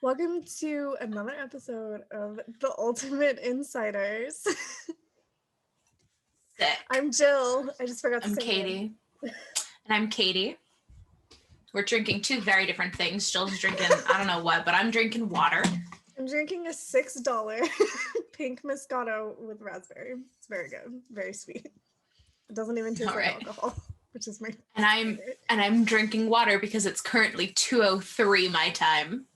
Welcome to another episode of The Ultimate Insiders. Sick. I'm Jill. I just forgot to I'm say Katie. And I'm Katie. We're drinking two very different things. Jill's drinking, I don't know what, but I'm drinking water. I'm drinking a $6 pink Moscato with raspberry. It's very good. Very sweet. It doesn't even taste like alcohol, which is my favorite. And I'm drinking water because it's currently 2:03 my time.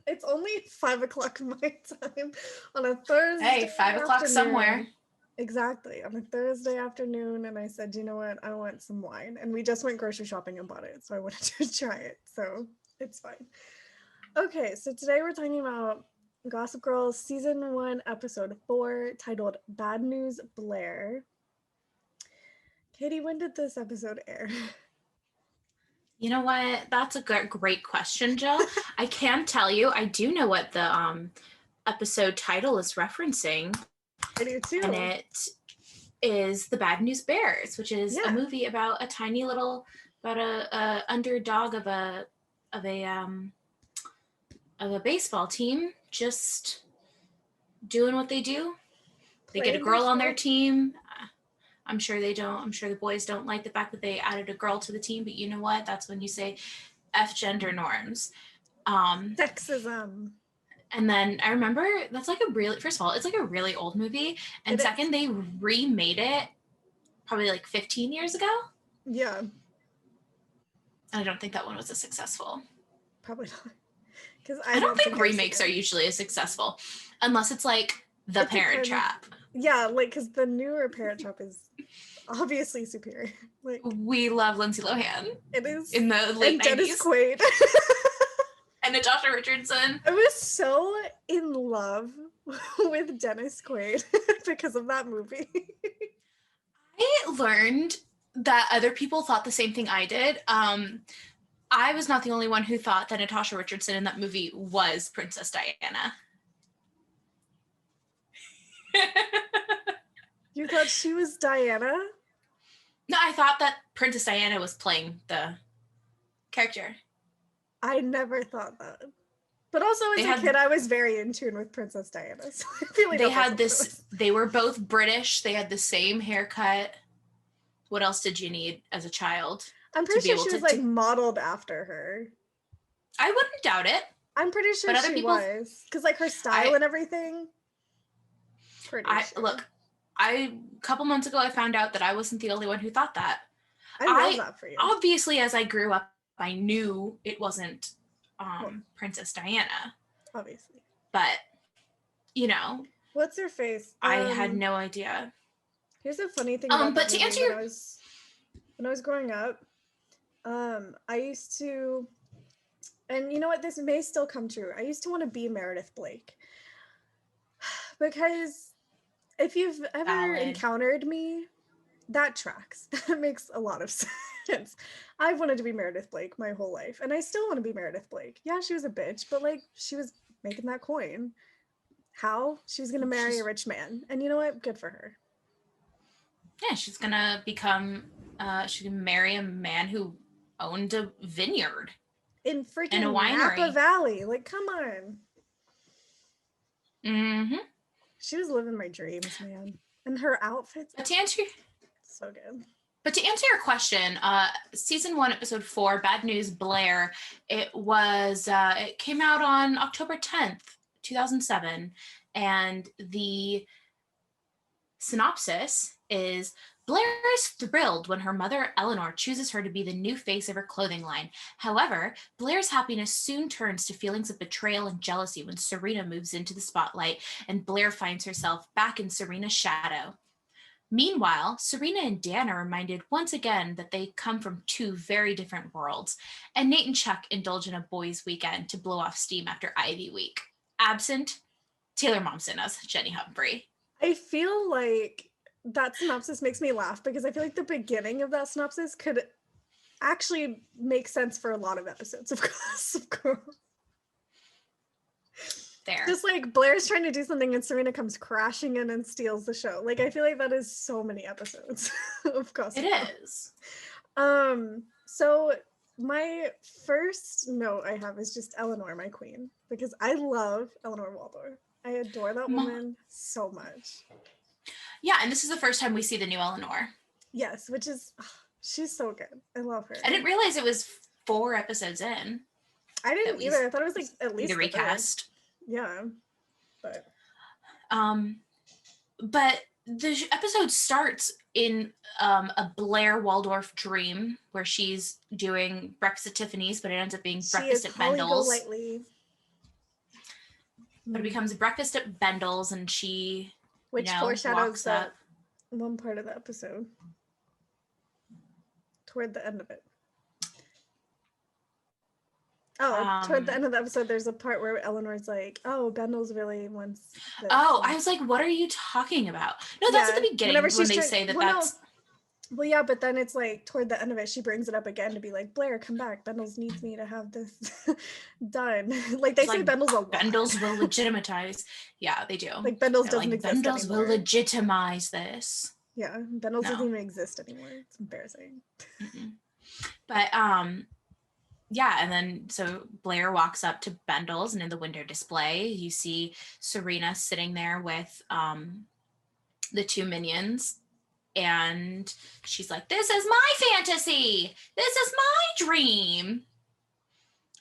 It's only 5 o'clock my time on a Thursday. Hey, 5 o'clock afternoon. somewhere. Exactly, on a Thursday afternoon, and I said, you know what, I want some wine. And we just went grocery shopping and bought it, so I wanted to try it, so it's fine. Okay, so today we're talking about Gossip Girl Season 1, Episode 4, titled Bad News Blair. Katie, when did this episode air? You know what? That's a great question, Jill. I can tell you, I do know what the episode title is referencing. I do too. And it is The Bad News Bears, which is a movie about a tiny little, about a underdog of a baseball team just doing what they do. They get a girl on their team. I'm sure they don't. I'm sure the boys don't like the fact that they added a girl to the team, but you know what? That's when you say F gender norms. Sexism. And then I remember that's like first of all, it's like a really old movie. And second, they remade it probably like 15 years ago. Yeah. And I don't think that one was as successful. Probably not. Because I don't think remakes are usually as successful unless it's like The Parent Trap. Yeah, like because the newer Parent Trap is obviously superior. Like we love Lindsay Lohan. It is in the late 90s. Dennis Quaid. And Natasha Richardson. I was so in love with Dennis Quaid because of that movie. I learned that other people thought the same thing I did. I was not the only one who thought that Natasha Richardson in that movie was Princess Diana. You thought she was Diana? No, I thought that Princess Diana was playing the character. I never thought that. But also as a kid, I was very in tune with Princess Diana. So I feel like they were both British. They had the same haircut. What else did you need as a child? I'm pretty sure she was like modeled after her. I wouldn't doubt it. I'm pretty sure she was. Because like her style and everything. Look, a couple months ago I found out that I wasn't the only one who thought that. I love that for you. Obviously, as I grew up, I knew it wasn't Princess Diana. Obviously. But, you know. What's her face? I had no idea. Here's a funny thing about but to answer your... when I was growing up, I used to, and you know what, this may still come true. I used to want to be Meredith Blake. Because if you've ever encountered me, that tracks. That makes a lot of sense. I've wanted to be Meredith Blake my whole life, and I still want to be Meredith Blake. Yeah, she was a bitch, but like she was making that coin. How? She was gonna marry a rich man, and you know what? Good for her. Yeah, she's gonna become. She can marry a man who owned a vineyard in freaking a winery. Napa Valley. Like, come on. Mm-hmm. She was living my dreams, man. And her outfits. But to answer, so good. But to answer your question, season 1, episode 4, Bad News Blair, it came out on October 10th, 2007. And the synopsis is: Blair is thrilled when her mother, Eleanor, chooses her to be the new face of her clothing line. However, Blair's happiness soon turns to feelings of betrayal and jealousy when Serena moves into the spotlight and Blair finds herself back in Serena's shadow. Meanwhile, Serena and Dan are reminded once again that they come from two very different worlds, and Nate and Chuck indulge in a boys' weekend to blow off steam after Ivy Week. Absent, Taylor Momsen as Jenny Humphrey. I feel like that synopsis makes me laugh because I feel like the beginning of that synopsis could actually make sense for a lot of episodes of Gossip Girl. There. Just like Blair's trying to do something and Serena comes crashing in and steals the show. Like, I feel like that is so many episodes of Gossip Girl. It is. So my first note I have is just Eleanor, my queen, because I love Eleanor Waldorf. I adore that woman so much. Yeah, and this is the first time we see the new Eleanor. Yes, which is, she's so good. I love her. I didn't realize it was 4 episodes in. I didn't either. I thought it was like at least the recast. Yeah, but the episode starts in a Blair Waldorf dream where she's doing breakfast at Tiffany's, but it ends up being breakfast at Bendel's. But it becomes breakfast at Bendel's, and she, which foreshadows that one part of the episode toward the end of it. Oh, toward the end of the episode, there's a part where Eleanor's like, "Oh, Bendel's really wants this." Oh, I was like, "What are you talking about?" No, that's at the beginning when they say that that's. No. Well, yeah, but then it's like toward the end of it, she brings it up again to be like, "Blair, come back. Bendel's needs me to have this done." Like they say, Bendel's a lot. Bendel's will legitimize. Yeah, they do. Like Bendel's doesn't exist Bendel's anymore. will legitimize this. Yeah, Bendel's doesn't even exist anymore. It's embarrassing. Mm-mm. But yeah, and then so Blair walks up to Bendel's, and in the window display, you see Serena sitting there with the 2 minions, and she's like, "This is my fantasy. This is my dream."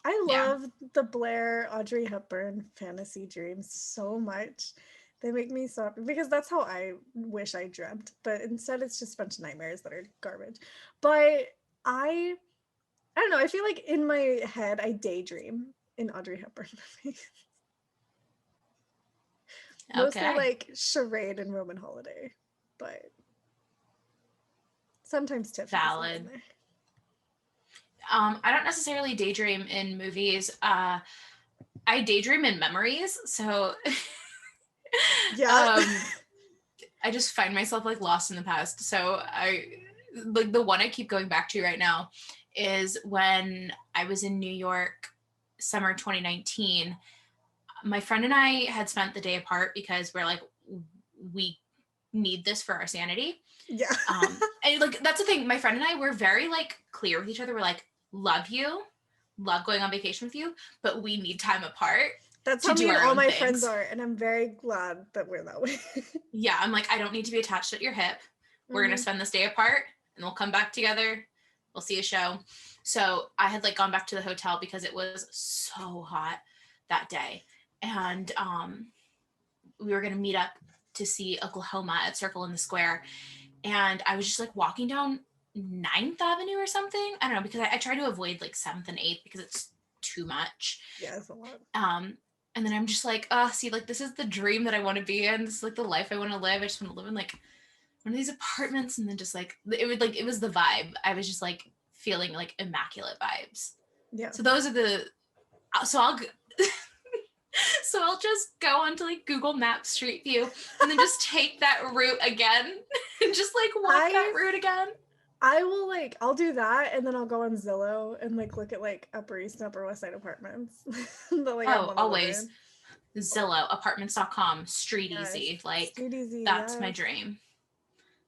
I love the Blair Audrey Hepburn fantasy dreams so much. They make me so happy because that's how I wish I dreamt, but instead it's just a bunch of nightmares that are garbage. But I don't know. I feel like in my head, I daydream in Audrey Hepburn movies. Mostly like Charade and Roman Holiday, but sometimes Tiffany. Valid. I don't necessarily daydream in movies. I daydream in memories. So yeah. I just find myself like lost in the past. So like the one I keep going back to right now is when I was in New York, summer 2019. My friend and I had spent the day apart because we're like, we need this for our sanity. Yeah. And like, that's the thing. My friend and I were very like clear with each other. We're like, love you, love going on vacation with you, but we need time apart. That's how me and all my friends are. And I'm very glad that we're that way. Yeah. I'm like, I don't need to be attached at your hip. We're going to spend this day apart and we'll come back together. We'll see a show. So I had like gone back to the hotel because it was so hot that day. And we were going to meet up to see Oklahoma at Circle in the Square. And I was just like walking down 9th Avenue or something. I don't know, because I try to avoid like 7th and 8th because it's too much. Yeah, it's a lot. And then I'm just like, see, like this is the dream that I want to be in. This is like the life I want to live. I just want to live in like one of these apartments. And then just like, it was the vibe. I was just like feeling like immaculate vibes. Yeah. So those are so I'll just go onto like Google Maps Street View and then just take that route again and just like walk that route again. I will like, I'll do that and then I'll go on Zillow and like look at like Upper East and Upper West Side apartments. Like, always. Zillow, apartments.com, Street Easy. Like Street Easy, that's my dream.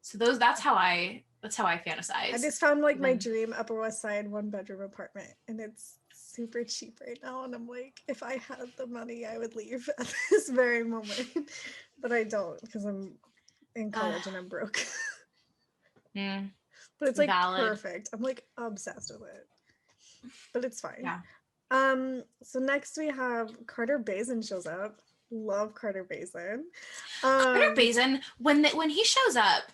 So that's how I fantasize. I just found like my dream Upper West Side 1-bedroom apartment and it's super cheap right now. And I'm like, if I had the money, I would leave at this very moment. But I don't because I'm in college and I'm broke. But it's like perfect. I'm like obsessed with it. But it's fine. Yeah. So next we have Carter Bazin shows up. Love Carter Bazin. Carter Bazin, when he shows up,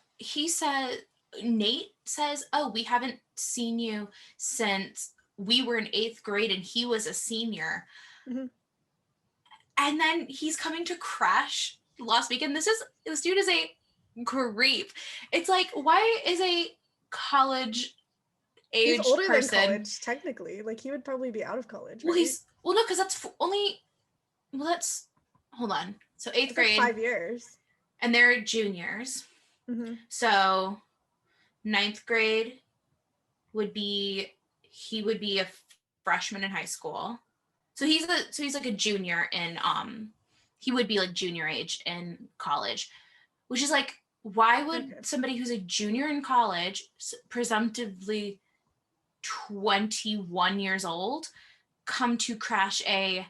Nate says, "Oh, we haven't seen you since we were in 8th grade and he was a senior." Mm-hmm. And then he's coming to crash last weekend. This dude is a creep. It's like, why is a college age he's older person than college technically? Like he would probably be out of college, right? No, because that's hold on. So 8th grade, like 5 years, and they're juniors. Mm-hmm. So 9th grade he would be a freshman in high school. So he's like a junior in he would be like junior age in college, which is like, why would somebody who's a junior in college presumptively 21 years old come to crash a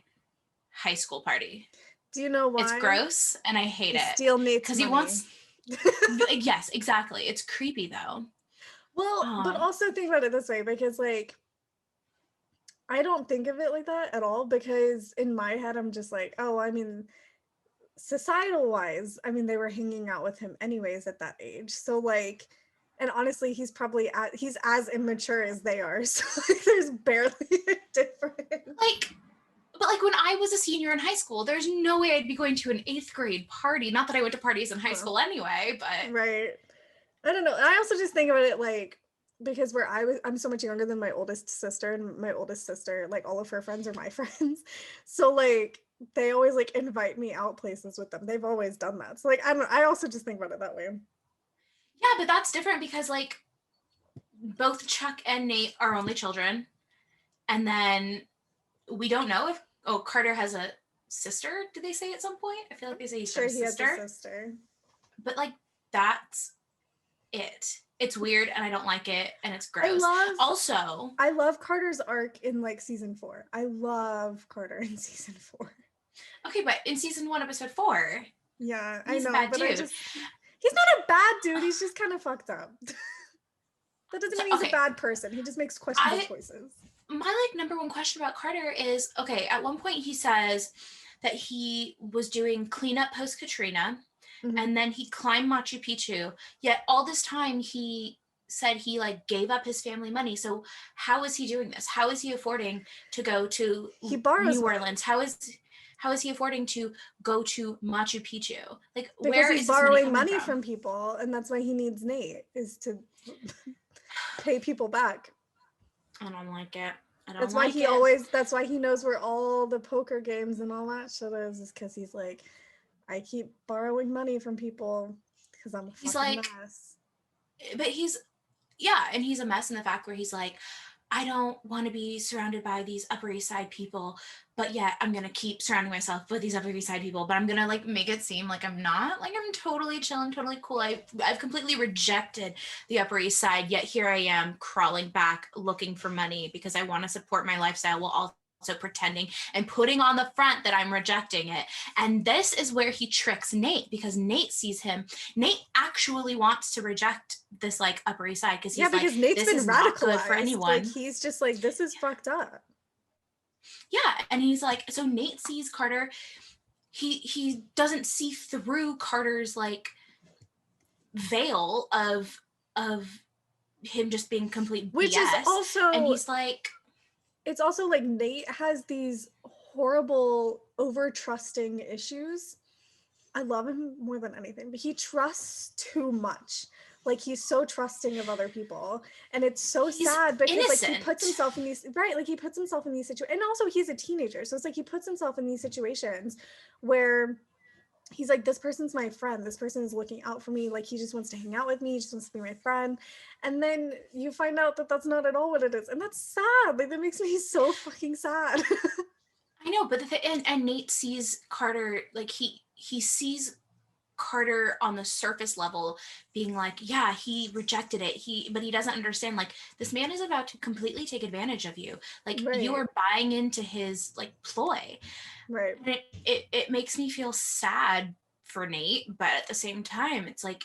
high school party. Do you know why? It's gross and I hate to it. steal Nate's Because money. he wants yes, exactly. It's creepy though. Well, but also think about it this way, because like I don't think of it like that at all, because in my head I'm just like, oh, I mean, societal wise, I mean, they were hanging out with him anyways at that age. So like, and honestly, he's probably he's as immature as they are. So like, there's barely a difference. But like when I was a senior in high school, there's no way I'd be going to an 8th grade party. Not that I went to parties in high school anyway, but right. I don't know. I also just think about it like, because I'm so much younger than my oldest sister, and my oldest sister, like all of her friends are my friends. So like they always like invite me out places with them. They've always done that. So like I also just think about it that way. Yeah, but that's different because like both Chuck and Nate are only children. And then we don't know if Carter has a sister. Did they say at some point? I feel like they say he's got a sister. Has a sister. But like that's it. It's weird and I don't like it and it's gross. I love Carter's arc in like season 4. I love Carter in season 4. Okay, but in season 1, episode 4. Yeah, he's I know, but he's not a bad dude. He's just kind of fucked up. That doesn't mean he's a bad person. He just makes questionable choices. My like number one question about Carter is, okay, at one point he says that he was doing cleanup post Katrina, and then he climbed Machu Picchu. Yet all this time he said he like gave up his family money. So how is he doing this? How is he affording to go to New Orleans? How is he affording to go to Machu Picchu? Like, because where he's is borrowing money from people, and that's why he needs Nate, is to pay people back. I don't like it. That's why he knows where all the poker games and all that shit is because he's like, I keep borrowing money from people because I'm a fucking mess. But he's a mess in the fact where he's like, I don't want to be surrounded by these Upper East Side people, but yet I'm going to keep surrounding myself with these Upper East Side people, but I'm going to like make it seem like I'm not. Like I'm totally chill, I'm totally cool. I've completely rejected the Upper East Side, yet here I am crawling back looking for money because I want to support my lifestyle while also pretending and putting on the front that I'm rejecting it. And this is where he tricks Nate, because Nate sees him. Nate actually wants to reject this like Upper East Side because he's because Nate's been radicalized good for anyone. Like he's just like, this is fucked up. Yeah, and he's like, so Nate sees Carter. He doesn't see through Carter's like veil of him just being complete BS. Which is also, and he's like, it's also like Nate has these horrible over-trusting issues. I love him more than anything, but he trusts too much. Like he's so trusting of other people, and it's so sad because innocent. Like he puts himself in these he puts himself in these situations, and also he's a teenager, so it's like he puts himself in these situations where he's like, this person's my friend, this person is looking out for me, like he just wants to hang out with me, he just wants to be my friend, and then you find out that that's not at all what it is, and that's sad. Like that makes me so fucking sad. I know, but and Nate sees Carter, like he sees Carter on the surface level being like, yeah, he rejected it, but he doesn't understand, like, this man is about to completely take advantage of you, like you are buying into his like ploy, right? And it makes me feel sad for Nate, but at the same time it's like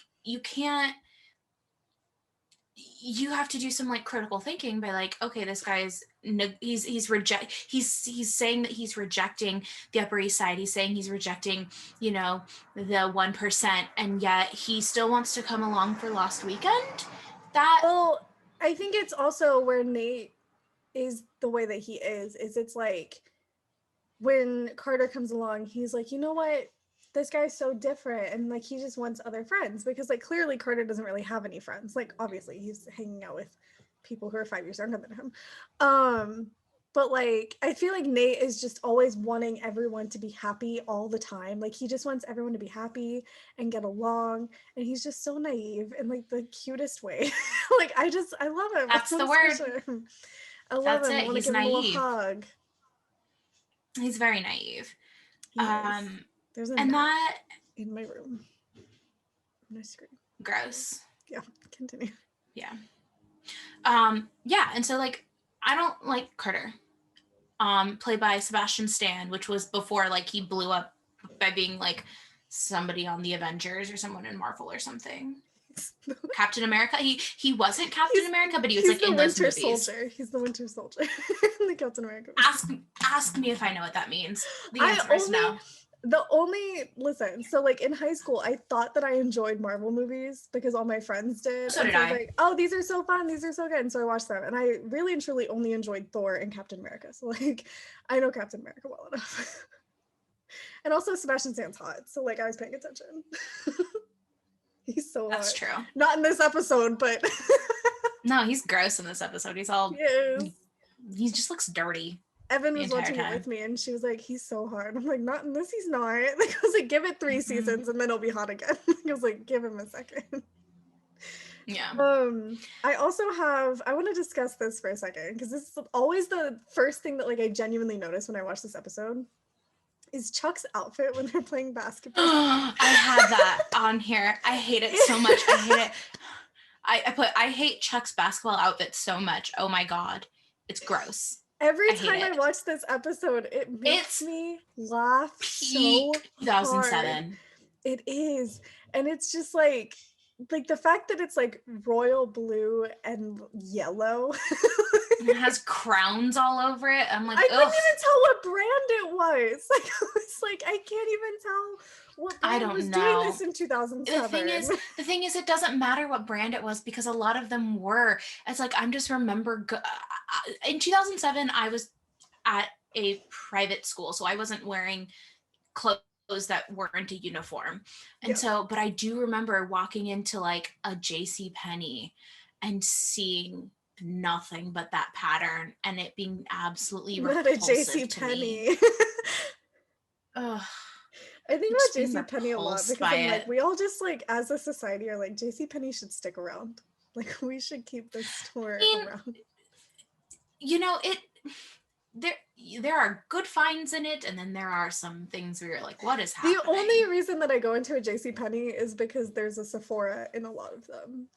you have to do some like critical thinking by like, okay, this guy's he's saying that he's rejecting the Upper East Side, he's saying he's rejecting, you know, the 1%, and yet he still wants to come along for Lost Weekend. Well, I think it's also where Nate is the way that he is it's like when Carter comes along, he's like, you know what, this guy's so different, and like he just wants other friends, because like clearly Carter doesn't really have any friends. Like obviously he's hanging out with people who are 5 years younger than him, but like I feel like Nate is just always wanting everyone to be happy all the time. Like he just wants everyone to be happy and get along, and he's just so naive in like the cutest way. Like I love him. That's the word. I love him. I want to give him a little hug. He's very naive. There's a and that in my room. On my screen. Gross. Yeah, continue. Yeah. Yeah, and so like I don't like Carter, played by Sebastian Stan, which was before like he blew up by being like somebody on the Avengers or someone in Marvel or something. Captain America. He wasn't Captain America, but he was he's like the in those Winter movies. Soldier. He's the Winter Soldier in the Captain America movie. Ask me if I know what that means. The I answer is no. Listen, so like in high school, I thought that I enjoyed Marvel movies because all my friends did. So and did so I I. was like, oh, these are so fun, these are so good. And so I watched them. And I really and truly only enjoyed Thor and Captain America. So like I know Captain America well enough. And also Sebastian Stan's hot. So like I was paying attention. He's so That's hot. true. Not in this episode, but no, he's gross in this episode. He's all he just looks dirty. Evan was watching it with me and she was like, he's so hard. I'm like, not in this, he's not. Like, I was like, give it 3 seasons and then he'll be hot again. I was like, give him a second. Yeah. I want to discuss this for a second because this is always the first thing that like I genuinely notice when I watch this episode is Chuck's outfit when they're playing basketball. I have that on here. I hate it so much. I hate it. I hate Chuck's basketball outfit so much. Oh my God. It's gross. Every time I watch this episode, it makes me laugh so 2007. hard. It is. And it's just like the fact that it's like royal blue and yellow. It has crowns all over it. I'm like, I couldn't even tell what brand it was. Like I was like, I can't even tell what brand was doing this in 2007. The thing is, it doesn't matter what brand it was because a lot of them were. It's like I'm just remember in 2007 I was at a private school, so I wasn't wearing clothes that weren't a uniform, and so but I do remember walking into like a JCPenney and seeing nothing but that pattern and it being absolutely repulsive to me. Ugh. I think about JCPenney a lot because I'm like, we all just like as a society are like JCPenney should stick around. Like we should keep this store around. You know, there are good finds in it, and then there are some things where you're like, what is happening? The only reason that I go into a JCPenney is because there's a Sephora in a lot of them.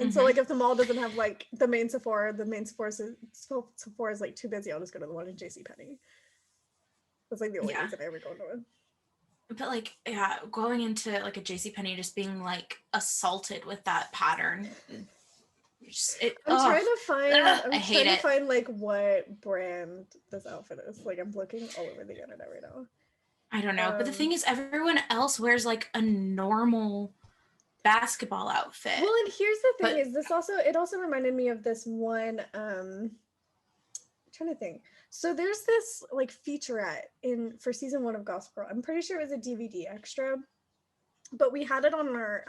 And so like if the mall doesn't have like the main Sephora is like too busy, I'll just go to the one in JCPenney. That's like the only reason I ever go into it. But like, yeah, going into like a JCPenney just being like assaulted with that pattern. I'm trying to find like what brand this outfit is. Like I'm looking all over the internet right now. I don't know. But the thing is everyone else wears like a normal basketball outfit. Well, and here's the thing is it also reminded me of this one I'm trying to think. So there's this like featurette for season 1 of Gossip Girl. I'm pretty sure it was a DVD extra, but we had it on our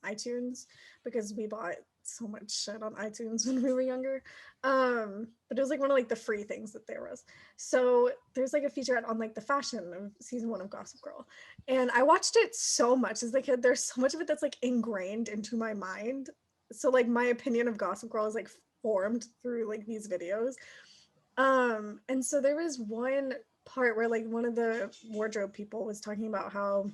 iTunes because we bought so much shit on iTunes when we were younger. But it was like one of like the free things that there was. So there's like a featurette on like the fashion of season 1 of Gossip Girl. And I watched it so much as a kid. There's so much of it that's like ingrained into my mind. So like my opinion of Gossip Girl is like formed through like these videos. And so there was one part where like one of the wardrobe people was talking about how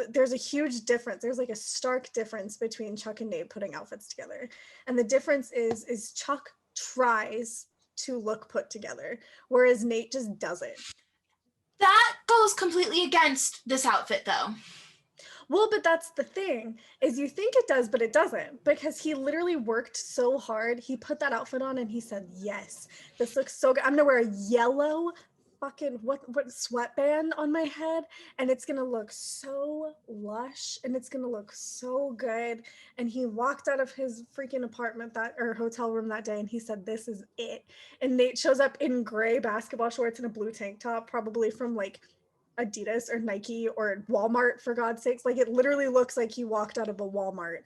there's a huge difference. There's like a stark difference between Chuck and Nate putting outfits together. And the difference is Chuck tries to look put together, whereas Nate just doesn't. That goes completely against this outfit though. Well, but that's the thing, is you think it does, but it doesn't, because he literally worked so hard. He put that outfit on and he said, yes, this looks so good. I'm gonna wear a yellow fucking what sweatband on my head and it's gonna look so lush and it's gonna look so good. And he walked out of his freaking apartment or hotel room that day and he said, this is it. And Nate shows up in gray basketball shorts and a blue tank top, probably from like Adidas or Nike or Walmart, for God's sakes. Like it literally looks like he walked out of a Walmart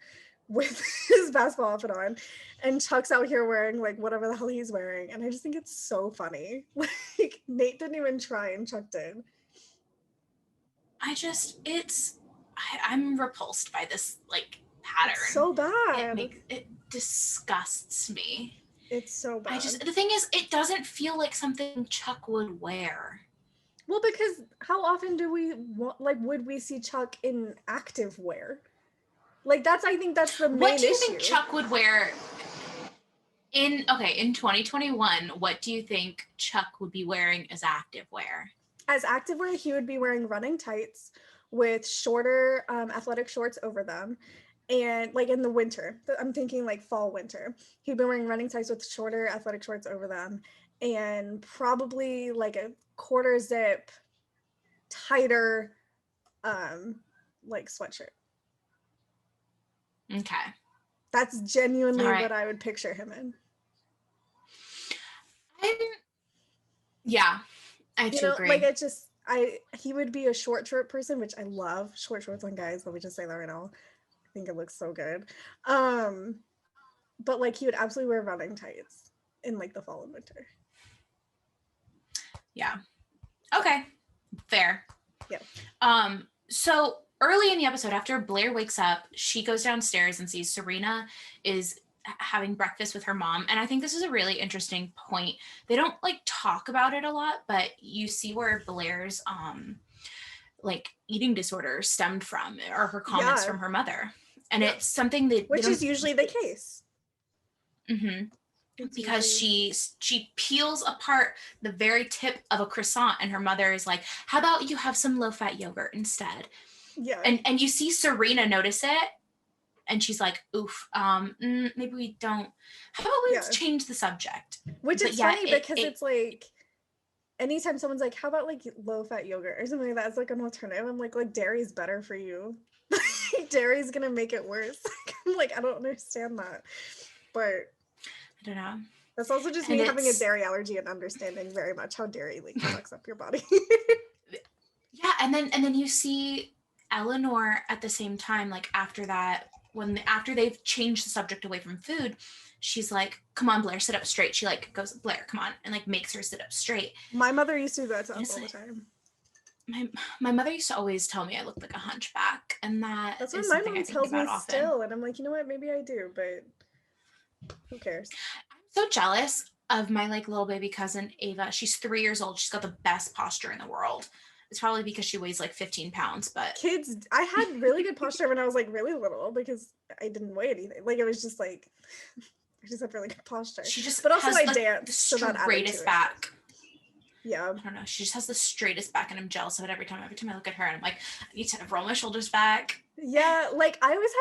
with his basketball outfit on, and Chuck's out here wearing like whatever the hell he's wearing. And I just think it's so funny. Like Nate didn't even try and Chuck did. I'm repulsed by this like pattern. It's so bad. It disgusts me. It's so bad. The thing is, it doesn't feel like something Chuck would wear. Well, because how often would we see Chuck in active wear? Like I think that's the main issue. What do you think Chuck would wear in 2021? What do you think Chuck would be wearing as activewear? As activewear, he would be wearing running tights with shorter athletic shorts over them. And like in the winter, I'm thinking like fall, winter, he'd be wearing running tights with shorter athletic shorts over them, and probably like a quarter zip, tighter, like sweatshirt. Okay. That's genuinely what I would picture him in. Yeah, I do agree. Like it just, he would be a short person, which I love short shorts on guys. Let me just say that right now. I think it looks so good. But like he would absolutely wear running tights in like the fall and winter. Yeah. Okay. Fair. Yeah. So early in the episode, after Blair wakes up, she goes downstairs and sees Serena is having breakfast with her mom. And I think this is a really interesting point. They don't like talk about it a lot, but you see where Blair's like eating disorder stemmed from, or her comments from her mother. And it's something that, which is usually the case. Mm-hmm. Because she peels apart the very tip of a croissant, and her mother is like, how about you have some low-fat yogurt instead? Yeah. And you see Serena notice it, and she's like, oof, maybe we don't, how about we change the subject? Which is funny because it's like, anytime someone's like, how about like low-fat yogurt or something like that, it's like an alternative. I'm like dairy's better for you. Dairy's gonna make it worse. I'm like, I don't understand that. But I don't know. That's also just me having a dairy allergy and understanding very much how dairy like fucks up your body. Yeah, and then you see Eleanor at the same time, like after that, after they've changed the subject away from food, she's like, come on, Blair, sit up straight. She like goes, Blair, come on, and like makes her sit up straight. My mother used to do that to us all the time. My mother used to always tell me I looked like a hunchback, and that's what my mom tells me still, and I'm like, you know what, maybe I do, but who cares? I'm so jealous of my like little baby cousin Ava. She's 3 years old. She's got the best posture in the world. It's probably because she weighs like 15 pounds, but kids, I had really good posture when I was like really little because I didn't weigh anything. Like it was just like, I just had really good posture. She just, but also has, I like, danced, so that added to it. back. Yeah. I don't know. She just has the straightest back, and I'm jealous of it every time. Every time I look at her, and I'm like, I need to roll my shoulders back. Yeah, like I always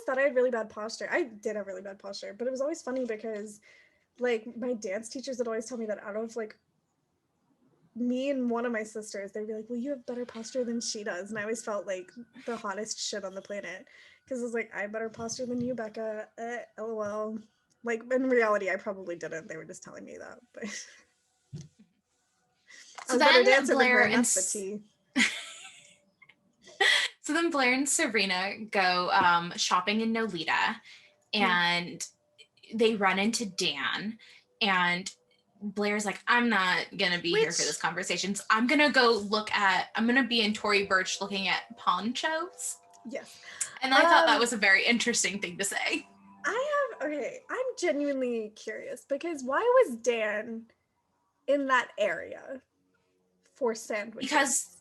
thought I had really bad posture. I did have really bad posture, but it was always funny because like my dance teachers would always tell me that out of like me and one of my sisters, they'd be like, well, you have better posture than she does. And I always felt like the hottest shit on the planet because it was like, I have better posture than you, Becca. LOL. Like in reality, I probably didn't. They were just telling me that, but so then Blair and so then Blair and Serena go shopping in Nolita, and they run into Dan, and Blair's like, I'm not gonna be here for this conversation. So I'm gonna be in Tory Burch looking at ponchos. Yes. And I thought that was a very interesting thing to say. I'm genuinely curious because why was Dan in that area for sandwiches?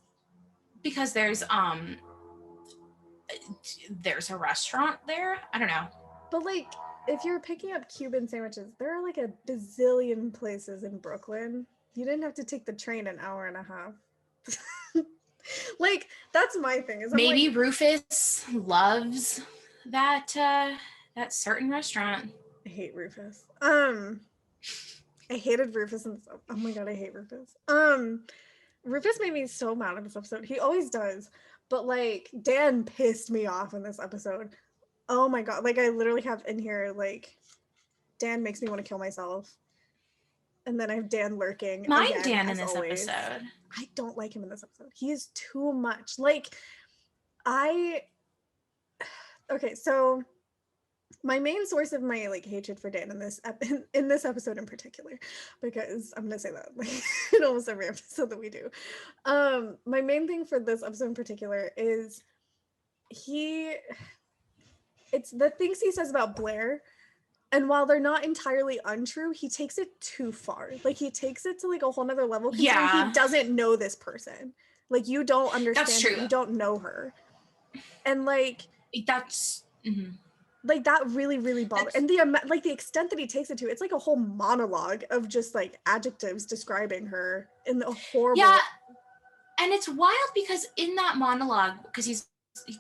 Because there's a restaurant there. I don't know. But like, if you're picking up Cuban sandwiches, there are like a bazillion places in Brooklyn. You didn't have to take the train an hour and a half. Like, that's my thing. Is maybe like, Rufus loves that certain restaurant. I hate Rufus. I hated Rufus oh my god, I hate Rufus. Rufus made me so mad in this episode. He always does. But like, Dan pissed me off in this episode. Oh my god, like I literally have in here like, Dan makes me want to kill myself. And then I have Dan lurking. Dan in this episode. I don't like him in this episode. He is too much. Like, okay, so my main source of my like hatred for Dan in this episode in particular, because I'm gonna say that like in almost every episode that we do. My main thing for this episode in particular is it's the things he says about Blair, and while they're not entirely untrue, he takes it too far. Like he takes it to like a whole nother level considering he doesn't know this person. Like you don't understand her, you don't know her. And like Mm-hmm. Like that really, really bothered. And the extent that he takes it to, it's like a whole monologue of just like adjectives describing her in the horrible Yeah, way. and it's wild because in that monologue, because he's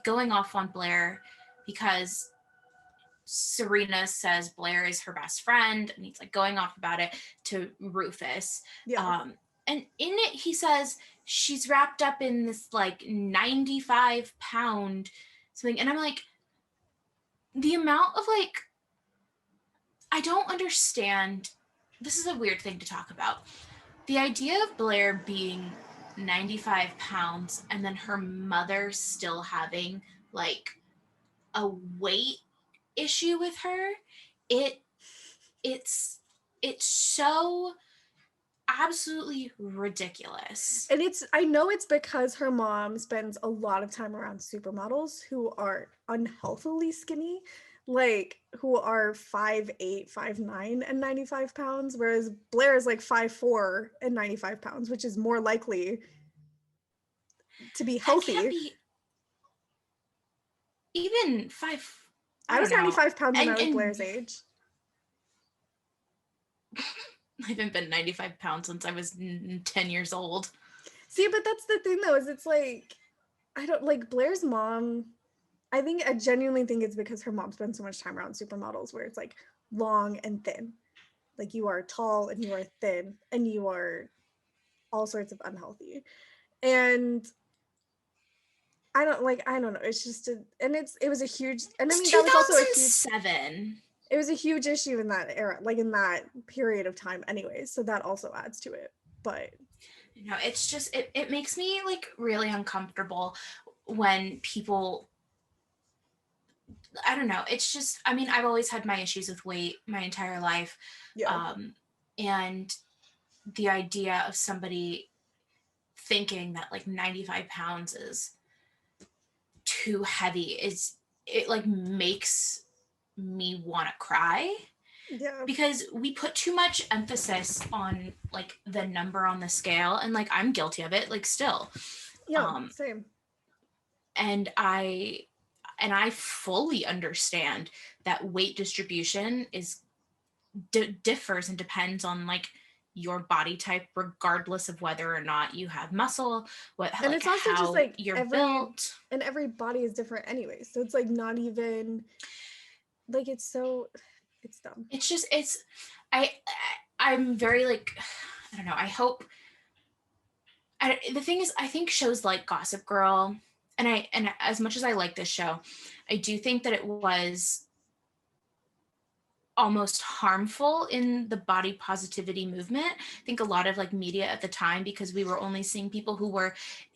going off on Blair because Serena says Blair is her best friend, and he's like going off about it to Rufus. Yeah. And in it, he says she's wrapped up in this like 95-pound something. And I'm like, the amount of like, I don't understand. This is a weird thing to talk about. The idea of Blair being 95 pounds and then her mother still having like a weight issue with her, it it's it's so absolutely ridiculous. And I know it's because her mom spends a lot of time around supermodels who are unhealthily skinny, like who are 5'8", 5'9", and 95 pounds, whereas Blair is like 5'4" and 95 pounds, which is more likely to be That can't healthy. be even five. I was don't know. 95 pounds when I was And Blair's age. I haven't been 95 pounds since I was 10 years old. See, but that's the thing though, is it's like, I don't like Blair's mom. I genuinely think it's because her mom spends so much time around supermodels where it's like long and thin. Like you are tall and you are thin and you are all sorts of unhealthy. And I don't know. It's just it was a huge, and I mean, that was also a huge, 2007. it was a huge issue in that era, like in that period of time anyways. So that also adds to it. But It's just, it makes me like really uncomfortable when people, I don't know. It's just, I mean, I've always had my issues with weight my entire life. yeah. And the idea of somebody thinking that like 95 pounds is too heavy it like makes me want to cry, Yeah. because we put too much emphasis on like the number on the scale, and like I'm guilty of it like still. Yeah, same. And I fully understand that weight distribution is differs and depends on like your body type, regardless of whether or not you have muscle, And like it's also just how like you're built. every body is different anyway. So it's like not even like it's dumb. It's just I I'm very like, I don't know. The thing is, I think shows like Gossip Girl, and as much as I like this show, I do think that it was almost harmful in the body positivity movement. I think a lot of like media at the time, because we were only seeing people who were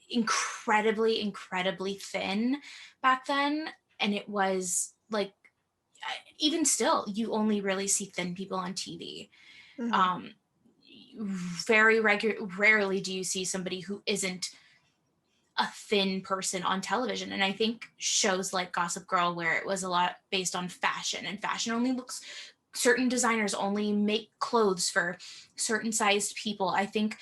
incredibly, incredibly thin back then, and it was like, even still, you only really see thin people on TV. Mm-hmm. Rarely do you see somebody who isn't a thin person on television. And I think shows like Gossip Girl, where it was a lot based on fashion, and fashion only looks, certain designers only make clothes for certain sized people. I think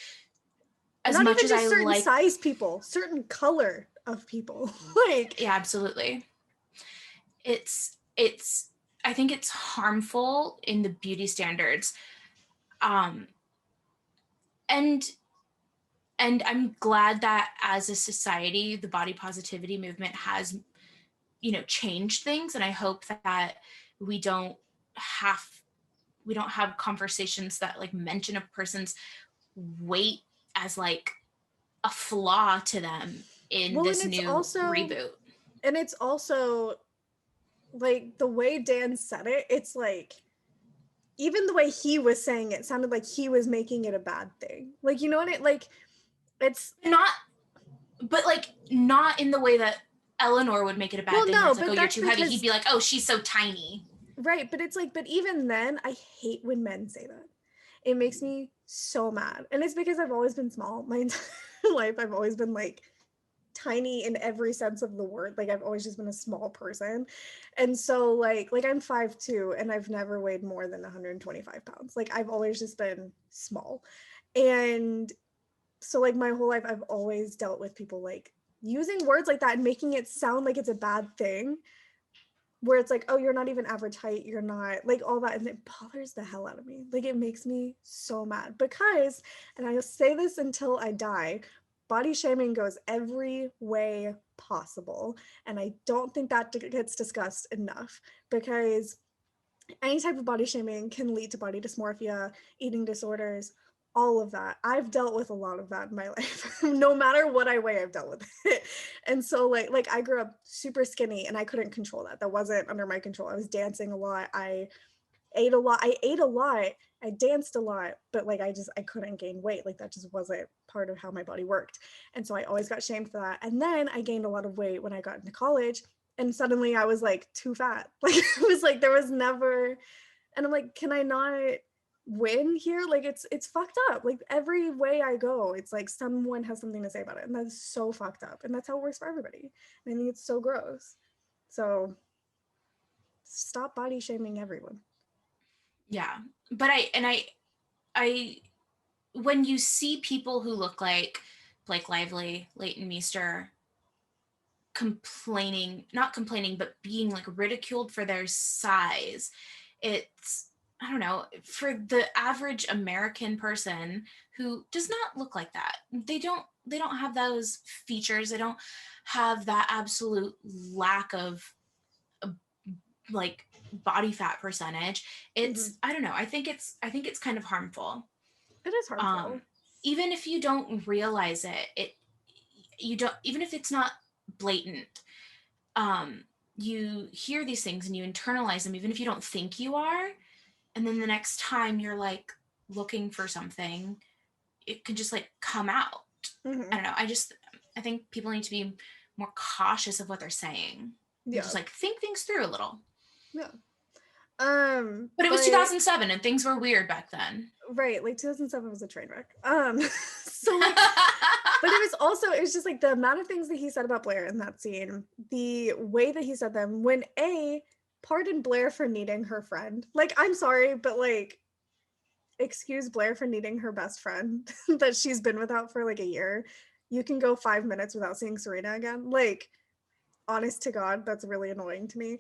as Not much even as just I certain like, size people, certain color of people. Like yeah, absolutely. It's I think it's harmful in the beauty standards. Um and and I'm glad that as a society, the body positivity movement has, changed things. And I hope that we don't have we don't have conversations that like mention a person's weight as like a flaw to them in well, this new reboot. and it's also like the way Dan said it, it's like even the way he was saying it sounded like he was making it a bad thing. Like, you know what it like it's Not But like not in the way that Eleanor would make it a bad well, thing, where no, it's like, but oh, you're that's too heavy. because He'd be like, oh, she's so tiny. right, but it's like, but even then, I hate when men say that. It makes me so mad. And it's because I've always been small my entire life. I've always been like tiny in every sense of the word. Like I've always just been a small person. And so like I'm 5'2" and I've never weighed more than 125 pounds. Like I've always just been small. And so like my whole life I've always dealt with people like using words like that and making it sound like it's a bad thing where it's like, oh, you're not even average height, you're not, like, all that, and it bothers the hell out of me. Like, it makes me so mad because, and I'll say this until I die, body shaming goes every way possible, and I don't think that gets discussed enough, because any type of body shaming can lead to body dysmorphia, eating disorders, all of that. I've dealt with a lot of that in my life. No matter what I weigh, I've dealt with it. And so like I grew up super skinny and I couldn't control that. That wasn't under my control. I was dancing a lot. I ate a lot. I danced a lot, but like I couldn't gain weight. Like that just wasn't part of how my body worked. And so I always got shamed for that. And then I gained a lot of weight when I got into college, and suddenly I was like too fat. Like it was like there was never, and I'm like, can I not win here? Like it's fucked up. Like every way I go, it's like someone has something to say about it. And that's so fucked up. And that's how it works for everybody. And I think it's so gross. So stop body shaming everyone. Yeah. But I when you see people who look like Blake Lively, Leighton Meester, not complaining, but being like ridiculed for their size, it's, I don't know, for the average American person who does not look like that. They don't have those features. They don't have that absolute lack of like body fat percentage. It's, I don't know, I think it's kind of harmful. It is harmful. Even if you don't realize it, you don't, even if it's not blatant, you hear these things and you internalize them, even if you don't think you are. And then the next time you're like looking for something, it can just like come out. I don't know. I think people need to be more cautious of what they're saying. Yeah. Just like think things through a little. Yeah. But it was 2007 and things were weird back then. Right, like 2007 was a train wreck. So like, but it was just like the amount of things that he said about Blair in that scene, the way that he said them, when pardon Blair for needing her friend. Like, I'm sorry, but like, excuse Blair for needing her best friend that she's been without for like a year. You can go 5 minutes without seeing Serena again. Like, honest to God, that's really annoying to me.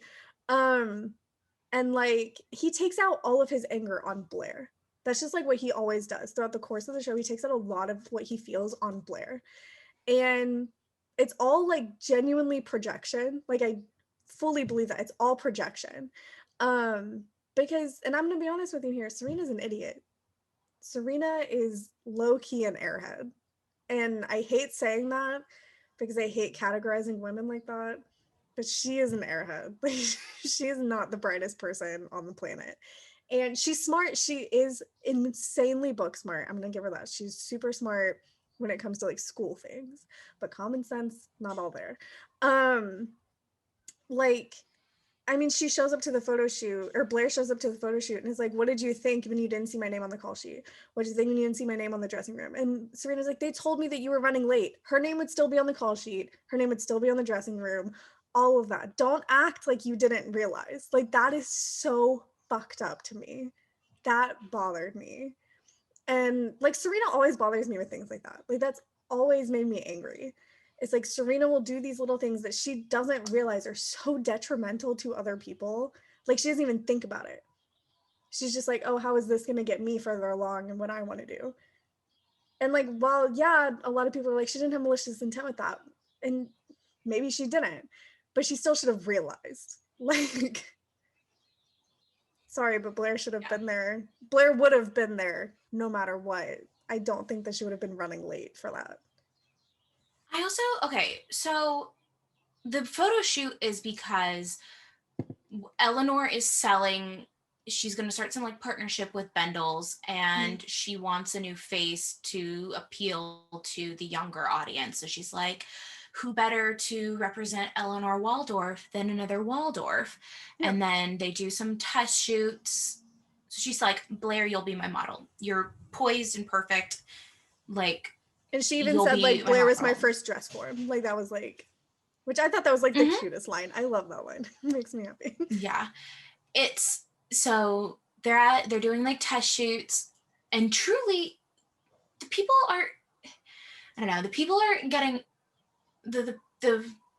And like he takes out all of his anger on Blair. That's just like what he always does throughout the course of the show. He takes out a lot of what he feels on Blair. And it's all like genuinely projection. Like I fully believe that it's all projection. Because, and I'm gonna be honest with you here, Serena's an idiot. Serena is low-key an airhead. And I hate saying that because I hate categorizing women like that. But she is an airhead. Like, she is not the brightest person on the planet. And she's smart. She is insanely book smart. I'm going to give her that. She's super smart when it comes to like school things, but common sense, not all there. Like, I mean, she shows up to the photo shoot, or Blair shows up to the photo shoot and is like, what did you think when you didn't see my name on the call sheet? What did you think when you didn't see my name on the dressing room? And Serena's like, they told me that you were running late. Her name would still be on the call sheet. Her name would still be on the dressing room. All of that. Don't act like you didn't realize. Like, that is so fucked up to me. That bothered me. And like, Serena always bothers me with things like that. Like, that's always made me angry. It's like Serena will do these little things that she doesn't realize are so detrimental to other people. Like, she doesn't even think about it. She's just like, oh, how is this going to get me further along in what I want to do? And like, while, yeah, a lot of people are like, she didn't have malicious intent with that. And maybe she didn't, but she still should have realized. Like, sorry, but Blair should have been there. Blair would have been there no matter what. I don't think that she would have been running late for that. I also, okay, so the photo shoot is because Eleanor is she's going to start some like partnership with Bendels, and she wants a new face to appeal to the younger audience. So she's like, who better to represent Eleanor Waldorf than another Waldorf? And then they do some test shoots. So she's like, Blair, you'll be my model. You're poised and perfect. Like, and she even said like, Blair was my first dress form. Like, that was like, which I thought that was like the cutest line. I love that line. It makes me happy. Yeah. It's, so they're doing like test shoots, and truly the people are, I don't know, the people are getting the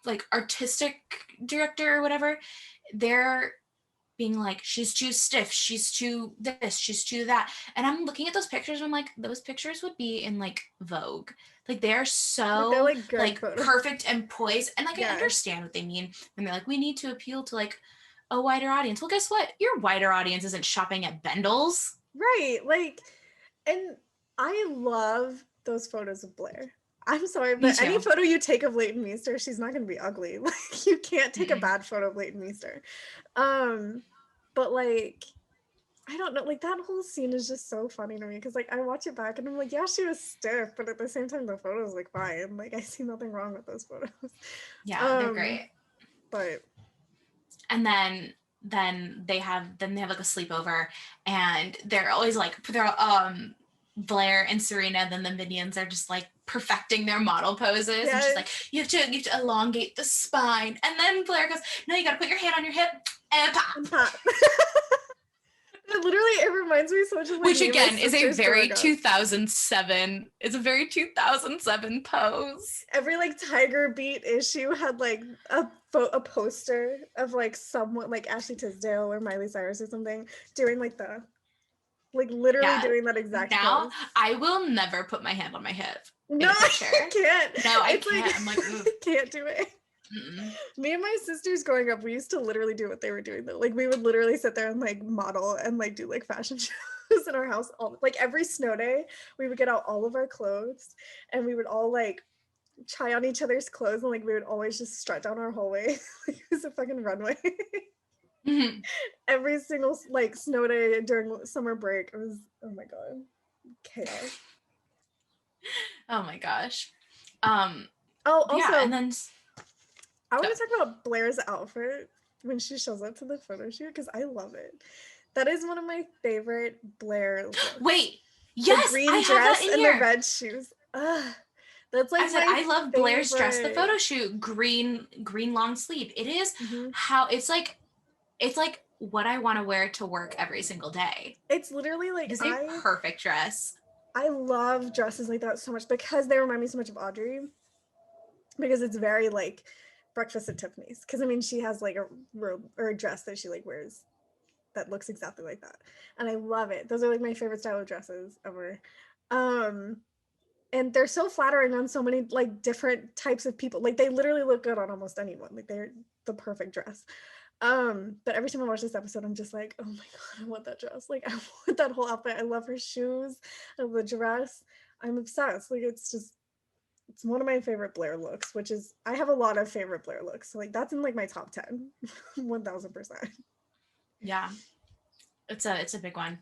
like artistic director or whatever, they're being like, she's too stiff, she's too this, she's too that. And I'm looking at those pictures and I'm like, those pictures would be in like Vogue. Like they're Like they're so like good like photos. perfect and poised. And like I Yeah. understand what they mean. And they're like, we need to appeal to like a wider audience. Well, guess what? Your wider audience isn't shopping at Bendel's. Right. Like, and I love those photos of Blair. I'm sorry, Me but any too. photo you take of Leighton Meester, she's not going to be ugly. Like, you can't take a Mm-mm. bad photo of Leighton Meester. But like, I don't know, like that whole scene is just so funny to me because like I watch it back and I'm like, yeah, she was stiff, but at the same time the photos like fine. Like I see nothing wrong with those photos. Yeah, they're great. But And then they have like a sleepover, and they're always like Blair and Serena, then the minions are just like perfecting their model poses. yes. And she's like, you have to elongate the spine. And then Blair goes, no, you got to put your hand on your hip and pop. And pop. Literally, it reminds me so much of like, which again is a very 2007. It's a very 2007 pose. Every like Tiger Beat issue had like a poster of like someone like Ashley Tisdale or Miley Cyrus or something doing like the like literally doing that exact now pose. I will never put my hand on my hip. No, I can't. No, I can't. Like, I'm like, I can't do it. Mm-mm. Me and my sisters growing up, we used to literally do what they were doing though. Like we would literally sit there and like model and like do like fashion shows in our house. Like every snow day, we would get out all of our clothes and we would all like try on each other's clothes and like we would always just strut down our hallway. Like it was a fucking runway. Mm-hmm. Every single like snow day during summer break, it was, oh my god, chaos. Oh my gosh. Also, yeah, and then I want to talk about Blair's outfit when she shows up to the photo shoot because I love it. That is one of my favorite Blair looks. Wait, yes, the green I have dress that in and here. the red shoes. That's like I love favorite. Blair's dress, the photo shoot, green long sleeve. It is how it's like what I want to wear to work every single day. It's literally like it's a perfect dress. I love dresses like that so much because they remind me so much of Audrey. Because it's very like Breakfast at Tiffany's. Because I mean, she has like a robe or a dress that she like wears that looks exactly like that, and I love it. Those are like my favorite style of dresses ever. And they're so flattering on so many like different types of people. Like they literally look good on almost anyone. Like they're the perfect dress. But every time I watch this episode, I'm just like, oh my god, I want that dress. Like I want that whole outfit. I love her shoes. I love the dress. I'm obsessed. Like it's one of my favorite Blair looks, which is I have a lot of favorite Blair looks. So like that's in like my top 10, 1000%. Yeah, it's a big one.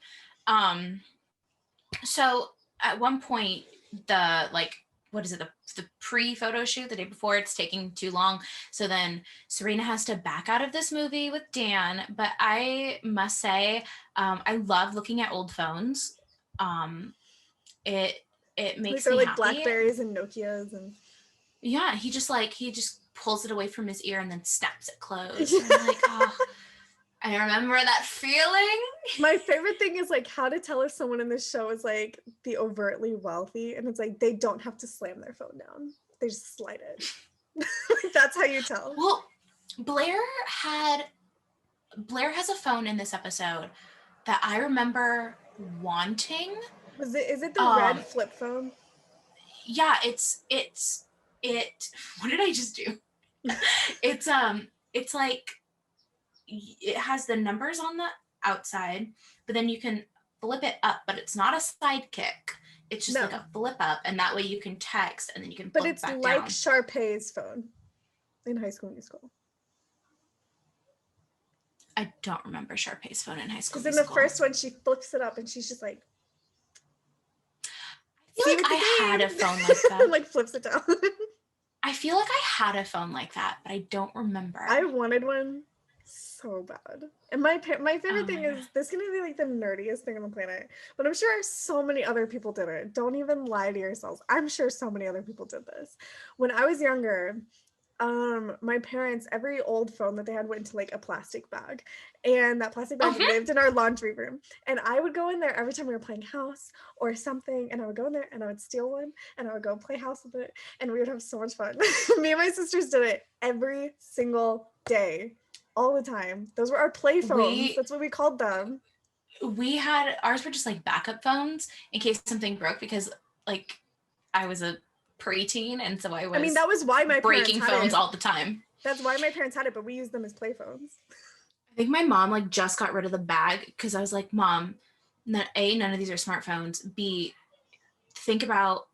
So at one point, the like what is it, the pre-photo shoot the day before, it's taking too long, so then Serena has to back out of this movie with Dan. But I must say, I love looking at old phones. It makes like, me like happy. Blackberries and Nokias and yeah, he just pulls it away from his ear and then snaps it closed. And I'm like, oh, I remember that feeling. My favorite thing is like how to tell if someone in this show is like the overtly wealthy, and it's like they don't have to slam their phone down, they just slide it. That's how you tell. Well, Blair has a phone in this episode that I remember wanting. Is it the red flip phone? Yeah, it's what did I just do? It's like it has the numbers on the outside, but then you can flip it up, but it's not a sidekick. It's just like a flip up, and that way you can text and then you can flip back down. But it's like Sharpay's phone in High School Musical. I don't remember Sharpay's phone in High School Musical. Because in the first one, she flips it up and she's just like, I feel like I had a phone like that. Like flips it down. I feel like I had a phone like that, but I don't remember. I wanted one so bad. And my favorite thing is, this is going to be like the nerdiest thing on the planet, but I'm sure so many other people did it. Don't even lie to yourselves. I'm sure so many other people did this. When I was younger, my parents, every old phone that they had went into like a plastic bag, and that plastic bag Uh-huh. lived in our laundry room. And I would go in there every time we were playing house or something, and I would go in there and I would steal one and I would go play house with it, and we would have so much fun. Me and my sisters did it every single day, all the time. Those were our play phones. We That's what we called them. we had ours were just like backup phones in case something broke, because like I was a preteen, and so I I mean, was that was why my parents breaking had phones it. all the time. That's why my parents had it, but we used them as play phones. I think my mom like just got rid of the bag because I was like, Mom, A, none of these are smartphones. B, think about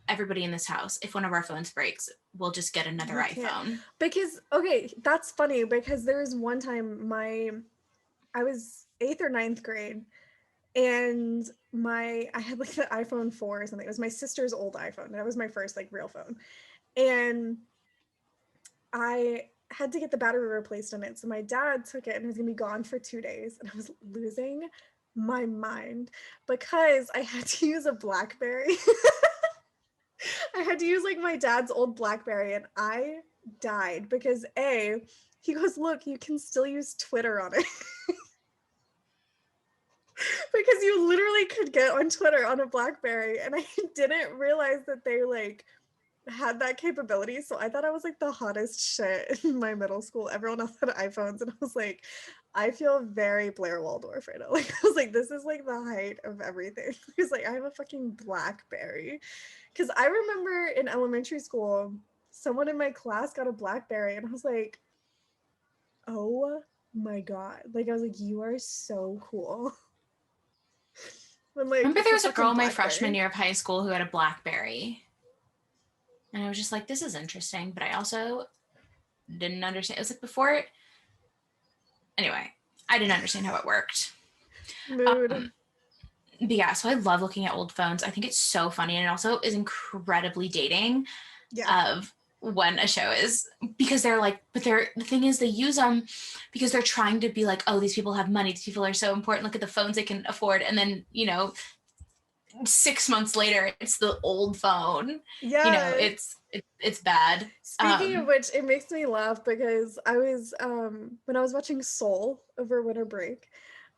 everybody in this house. If one of our phones breaks, we'll just get another iPhone. Because, okay, that's funny because there was one time I was 8th or 9th grade, and I had like the iPhone 4 or something. It was my sister's old iPhone. That was my first like real phone. And I had to get the battery replaced on it. So my dad took it and it was gonna be gone for 2 days. And I was losing my mind because I had to use a BlackBerry. I had to use like my dad's old BlackBerry, and I died because he goes, look, you can still use Twitter on it. Because you literally could get on Twitter on a BlackBerry, and I didn't realize that they like had that capability. So I thought I was like the hottest shit in my middle school. Everyone else had iPhones, and I was like, I feel very Blair Waldorf right now. Like I was like, this is like the height of everything. Because like I have a fucking BlackBerry. Because I remember in elementary school, someone in my class got a BlackBerry, and I was like, oh my God. Like I was like, you are so cool. When, like, Remember there was a fucking girl my BlackBerry. freshman year of high school who had a BlackBerry. And I was just like, this is interesting, but I also didn't understand. It was like before. Anyway, I didn't understand how it worked. Mood. But yeah, so I love looking at old phones. I think it's so funny, and it also is incredibly dating of when a show is, because they're like, but the thing is they use them because they're trying to be like, oh, these people have money, these people are so important, look at the phones they can afford, and then 6 months later it's the old phone. Yeah. It's bad. Speaking of which, it makes me laugh because I was when I was watching Soul over winter break.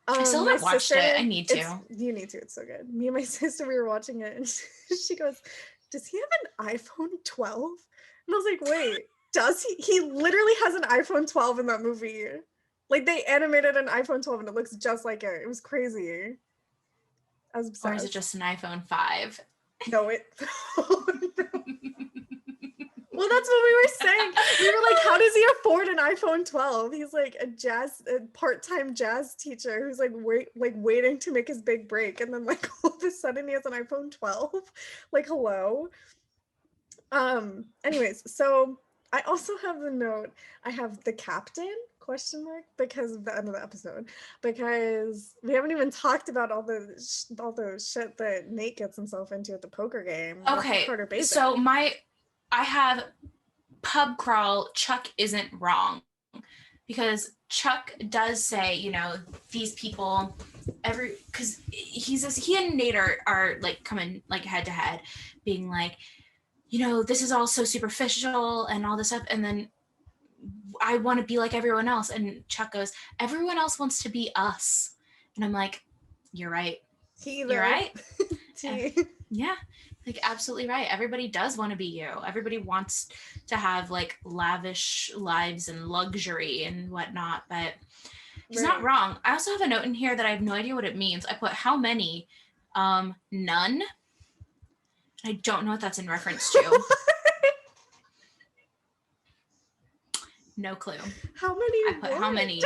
I still haven't watched it. I need to. You need to. It's so good. Me and my sister, we were watching it, and she goes, does he have an iPhone 12? And I was like, wait, does he? He literally has an iPhone 12 in that movie. Like they animated an iPhone 12 and it looks just like it. It was crazy. I was obsessed. Or is it just an iPhone 5? No, Well, that's what we were saying. We were like, how does he afford an iPhone 12? He's like a part-time jazz teacher who's like waiting to make his big break, and then like all of a sudden he has an iPhone 12. Like, hello. Anyways, so I also have the note. I have the captain ? Because of the end of the episode, because we haven't even talked about all the shit that Nate gets himself into at the poker game. Okay, so I have pub crawl. Chuck isn't wrong, because Chuck does say, these people, because he and Nate are like coming like head to head, being like, this is all so superficial and all this stuff, and then I want to be like everyone else. And Chuck goes, everyone else wants to be us. And I'm like, you're right. You're right. Yeah, like absolutely right. Everybody does want to be you. Everybody wants to have like lavish lives and luxury and whatnot, but he's not wrong. I also have a note in here that I have no idea what it means. I put how many, none. I don't know what that's in reference to. No clue. How many? I put how many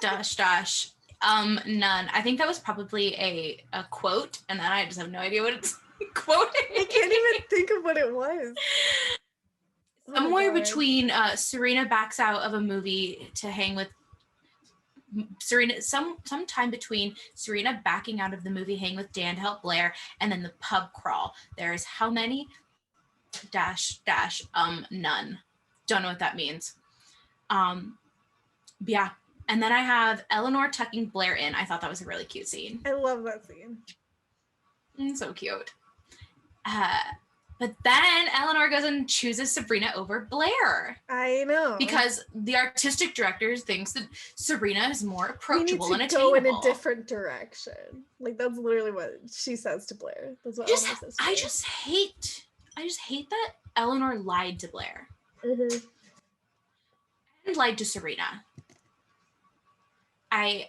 dash none. I think that was probably a quote, and then I just have no idea what it's quoting. I can't even think of what it was. Somewhere between Serena backs out of a movie to hang with Serena, sometime between Serena backing out of the movie Hang with Dan to help Blair, and then the pub crawl. There's how many dash none. Don't know what that means. Yeah. And then I have Eleanor tucking Blair in. I thought that was a really cute scene. I love that scene. So cute. But then Eleanor goes and chooses Sabrina over Blair. I know. Because the artistic director thinks that Serena is more approachable and we need to attainable. go in a different direction. Like, that's literally what she says to Blair. That's what Eleanor says to Blair. I just hate that Eleanor lied to Blair. Mm-hmm. And lied to Serena. I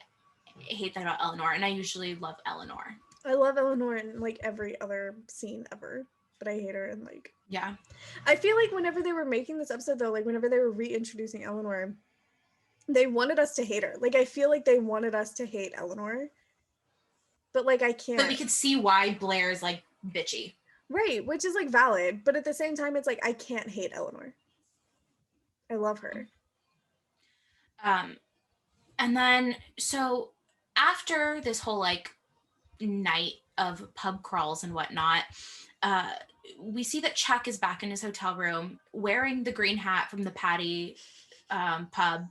hate that about Eleanor, and I usually love Eleanor. I love Eleanor in like every other scene ever, but I hate her in like... Yeah. I feel like whenever they were making this episode though, like whenever they were reintroducing Eleanor, they wanted us to hate her. Like, I feel like they wanted us to hate Eleanor, but like I can't. But we could see why Blair is like bitchy. Right, which is like valid, but at the same time it's like I can't hate Eleanor. I love her. And then so after this whole like night of pub crawls and whatnot, we see that Chuck is back in his hotel room wearing the green hat from the Patty pub,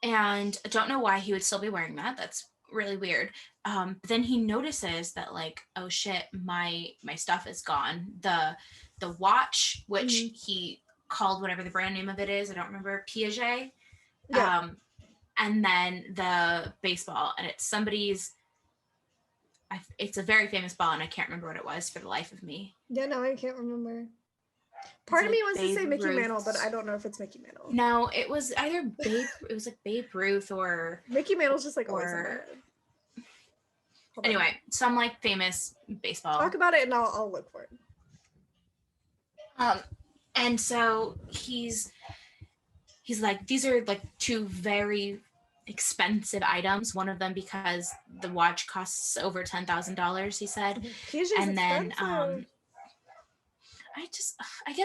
and I don't know why he would still be wearing that. That's really weird. But then he notices that like, oh shit, my stuff is gone. The watch, which he called whatever the brand name of it is, I don't remember, Piaget. Yeah. And then the baseball, and it's somebody's, it's a very famous ball, and I can't remember what it was for the life of me. Yeah, no, I can't remember. Part of me wants to say Mickey Mantle, but I don't know if it's Mickey Mantle. No, it was either it was like Babe Ruth or... Mickey Mantle's just like always in my head. Anyway, some like famous baseball. Talk about it and I'll look for it. And so he's like, these are like two very expensive items. One of them because the watch costs over $10,000, he said. And then I guess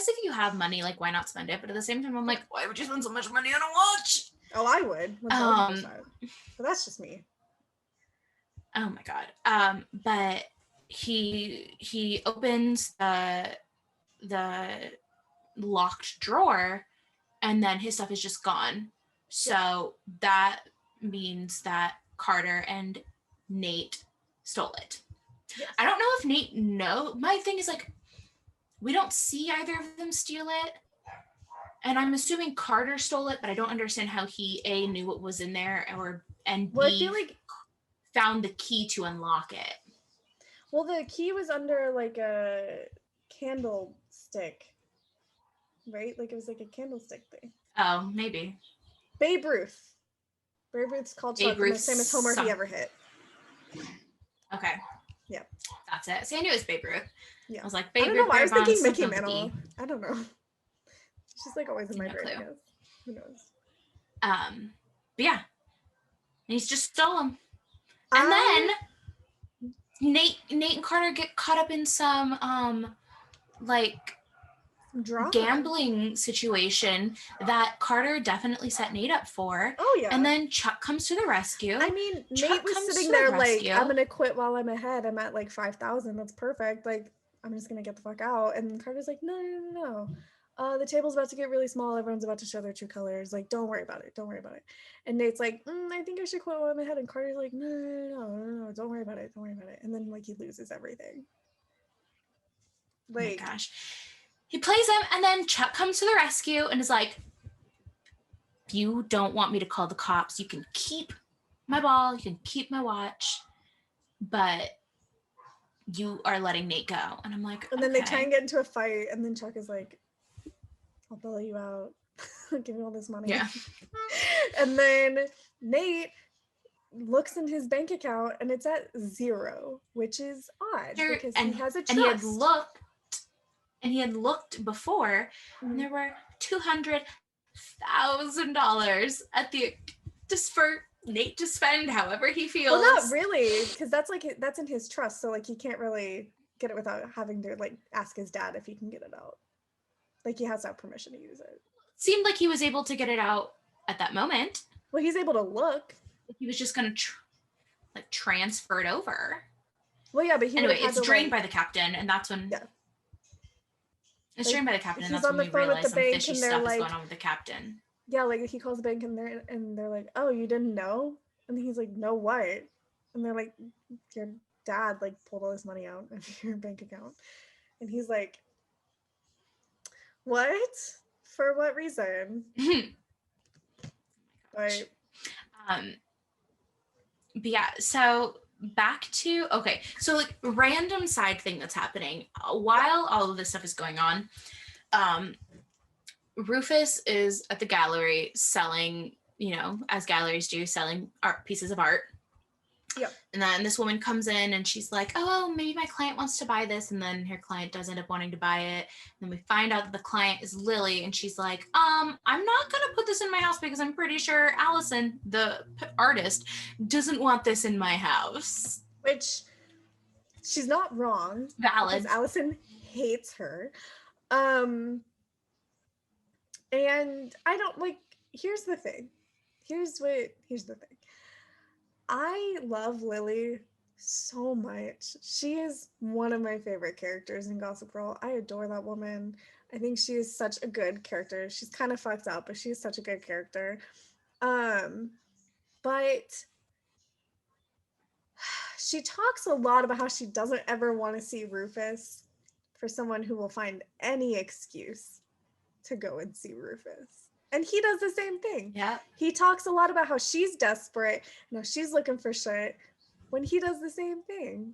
if you have money, like, why not spend it? But at the same time, I'm like, why would you spend so much money on a watch? Oh, I would. 1,000%. But that's just me. Oh my God. But he opens the locked drawer, and then his stuff is just gone. So that means that Carter and Nate stole it. Yes. I don't know if Nate my thing is like, we don't see either of them steal it. And I'm assuming Carter stole it, but I don't understand how he A, knew what was in there, and B, I feel like found the key to unlock it. Well, the key was under like a candlestick, right? Like it was like a candlestick thing. Oh, maybe. Babe Ruth. Babe Ruth's called Chuck, the most famous homer he ever hit. Okay. Yeah. That's it. See, I knew it was Babe Ruth. Yeah. I was like, Babe Ruth. I don't know why I was thinking Mickey Mantle. I don't know. She's like always in my brain, I guess. Who knows? But yeah. And he's just stole them. And then Nate and Carter get caught up in some like drama. Gambling situation that Carter definitely set Nate up for. Oh yeah. And then Chuck comes to the rescue. I mean, Nate was sitting there like, I'm gonna quit while I'm ahead. I'm at like 5,000. That's perfect. Like, I'm just gonna get the fuck out. And Carter's like, no. The table's about to get really small. Everyone's about to show their true colors. Like, don't worry about it. And Nate's like, I think I should quit while I'm ahead. And Carter's like, no, don't worry about it. And then like he loses everything. Like, oh my gosh. He plays him, and then Chuck comes to the rescue and is like, if you don't want me to call the cops, you can keep my ball, you can keep my watch, but you are letting Nate go. And I'm like, and then they try and get into a fight, and then Chuck is like, I'll bail you out. I'll give you all this money. Yeah. And then Nate looks in his bank account, and it's at 0, which is odd because he has a trust. And he had looked before, and there were $200,000 at the just for Nate to spend however he feels. Well, not really, because that's in his trust, so like he can't really get it without having to like ask his dad if he can get it out. Like he has to have permission to use it. Seemed like he was able to get it out at that moment. Well, he's able to look. He was just gonna transfer it over. Well, yeah, but it's drained by the captain, and that's when. Yeah. It's drained by the captain, and that's when we realize some fishy stuff is going on with the captain. Yeah, like he calls the bank, and they're like, "Oh, you didn't know?" And he's like, "No, what?" And they're like, "Your dad like pulled all this money out of your bank account," and he's like, What? For what reason? Gosh. Like, Um, but yeah, so back to okay, so like random side thing that's happening yeah. while all of this stuff is going on. Um, Rufus is at the gallery selling, as galleries do, selling art pieces of art. Yep. And then this woman comes in and she's like, oh, maybe my client wants to buy this. And then her client does end up wanting to buy it. And then we find out that the client is Lily. And she's like, I'm not going to put this in my house because I'm pretty sure Allison, the artist, doesn't want this in my house. Which she's not wrong because Valid. Allison hates her. Um, and I don't like, here's the thing. Here's the thing. I love Lily so much. She is one of my favorite characters in Gossip Girl. I adore that woman. I think she is such a good character. She's kind of fucked up, but she's such a good character. Um, but she talks a lot about how she doesn't ever want to see Rufus for someone who will find any excuse to go and see Rufus. And he does the same thing. Yeah. He talks a lot about how she's desperate and how she's looking for shit when he does the same thing.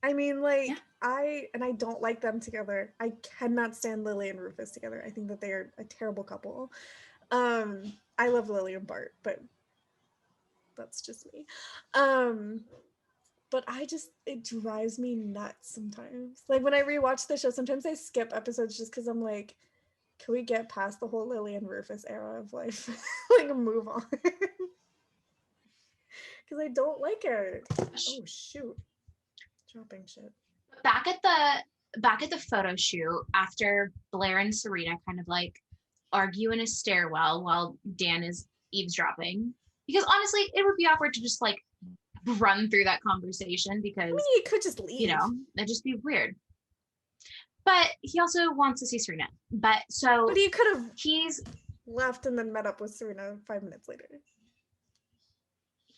I mean, Yeah. like, I don't like them together. I cannot stand Lily and Rufus together. I think that they are a terrible couple. I love Lily and Bart, but that's just me. Um, but it drives me nuts sometimes. Like when I rewatch the show, sometimes I skip episodes just because I'm like, can we get past the whole Lily and Rufus era of life? Like move on. Because I don't like it. Oh shoot. Dropping shit. Back at the photo shoot after Blair and Serena kind of like argue in a stairwell while Dan is eavesdropping. Because honestly, it would be awkward to just like run through that conversation I because, mean, you could just leave. that'd just be weird. But he also wants to see Serena. But so he could have he's left and then met up with Serena 5 minutes later.